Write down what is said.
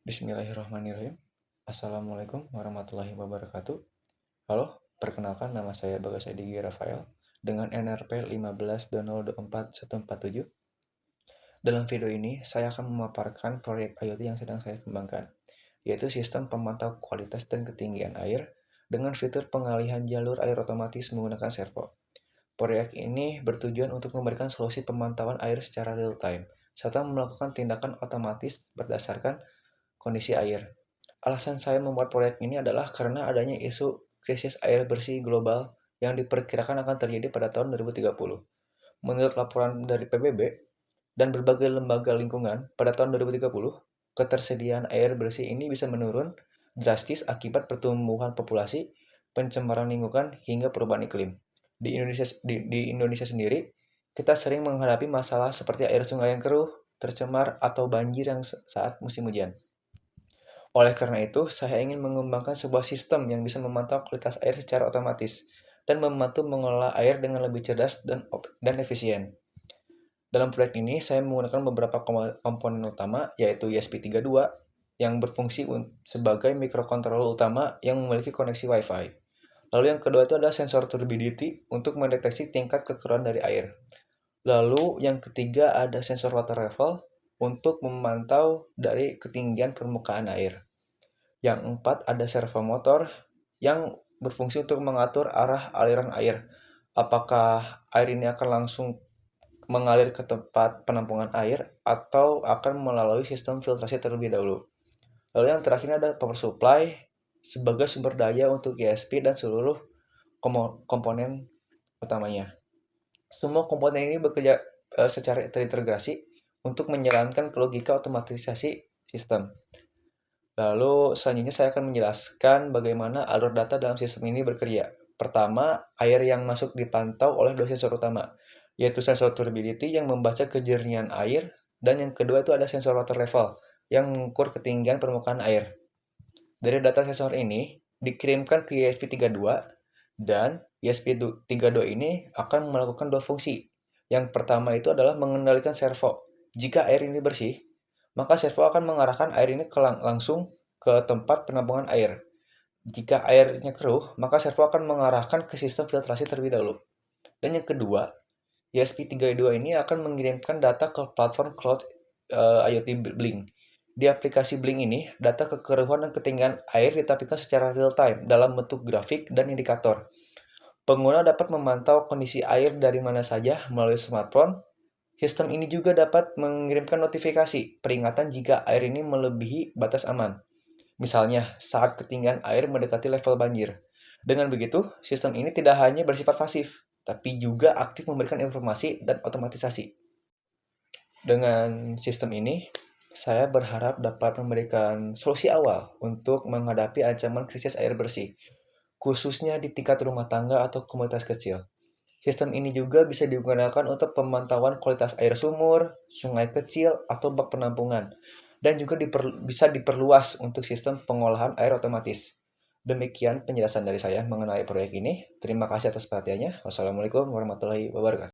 Bismillahirrahmanirrahim. Assalamualaikum warahmatullahi wabarakatuh. Halo, perkenalkan nama saya Bagas Edigi Rafael dengan NRP 15.024.147. Dalam video ini, saya akan memaparkan proyek IoT yang sedang saya kembangkan, yaitu sistem pemantau kualitas dan ketinggian air dengan fitur pengalihan jalur air otomatis menggunakan servo. Proyek ini bertujuan untuk memberikan solusi pemantauan air secara real-time, serta melakukan tindakan otomatis berdasarkan kondisi air. Alasan saya membuat proyek ini adalah karena adanya isu krisis air bersih global yang diperkirakan akan terjadi pada tahun 2030. Menurut laporan dari PBB dan berbagai lembaga lingkungan, pada tahun 2030, ketersediaan air bersih ini bisa menurun drastis akibat pertumbuhan populasi, pencemaran lingkungan, hingga perubahan iklim. Di Indonesia sendiri, kita sering menghadapi masalah seperti air sungai yang keruh, tercemar, atau banjir yang saat musim hujan. Oleh karena itu, saya ingin mengembangkan sebuah sistem yang bisa memantau kualitas air secara otomatis dan membantu mengelola air dengan lebih cerdas dan efisien. Dalam proyek ini, saya menggunakan beberapa komponen utama, yaitu ESP32, yang berfungsi sebagai microcontroller utama yang memiliki koneksi Wi-Fi. Lalu yang kedua itu adalah sensor turbidity untuk mendeteksi tingkat kekeruhan dari air. Lalu yang ketiga ada sensor water level untuk memantau dari ketinggian permukaan air. Yang empat ada servo motor yang berfungsi untuk mengatur arah aliran air. Apakah air ini akan langsung mengalir ke tempat penampungan air atau akan melalui sistem filtrasi terlebih dahulu. Lalu yang terakhir ada power supply sebagai sumber daya untuk ESP dan seluruh komponen utamanya. Semua komponen ini bekerja secara terintegrasi untuk menjalankan logika otomatisasi sistem. Lalu selanjutnya saya akan menjelaskan bagaimana alur data dalam sistem ini bekerja. Pertama, air yang masuk dipantau oleh dua sensor utama, yaitu sensor turbidity yang membaca kejernihan air, dan yang kedua itu ada sensor water level yang mengukur ketinggian permukaan air. Dari data sensor ini dikirimkan ke ESP32 dan ESP32 ini akan melakukan dua fungsi. Yang pertama itu adalah mengendalikan servo. Jika air ini bersih, maka servo akan mengarahkan air ini langsung ke tempat penampungan air. Jika airnya keruh, maka servo akan mengarahkan ke sistem filtrasi terlebih dahulu. Dan yang kedua, ESP32 ini akan mengirimkan data ke platform cloud IoT Blink. Di aplikasi Blink ini, data kekeruhan dan ketinggian air ditampilkan secara real-time dalam bentuk grafik dan indikator. Pengguna dapat memantau kondisi air dari mana saja melalui smartphone. Sistem ini juga dapat mengirimkan notifikasi peringatan jika air ini melebihi batas aman. Misalnya, saat ketinggian air mendekati level banjir. Dengan begitu, sistem ini tidak hanya bersifat pasif, tapi juga aktif memberikan informasi dan otomatisasi. Dengan sistem ini, saya berharap dapat memberikan solusi awal untuk menghadapi ancaman krisis air bersih, khususnya di tingkat rumah tangga atau komunitas kecil. Sistem ini juga bisa digunakan untuk pemantauan kualitas air sumur, sungai kecil, atau bak penampungan, dan juga bisa diperluas untuk sistem pengolahan air otomatis. Demikian penjelasan dari saya mengenai proyek ini. Terima kasih atas perhatiannya. Wassalamualaikum warahmatullahi wabarakatuh.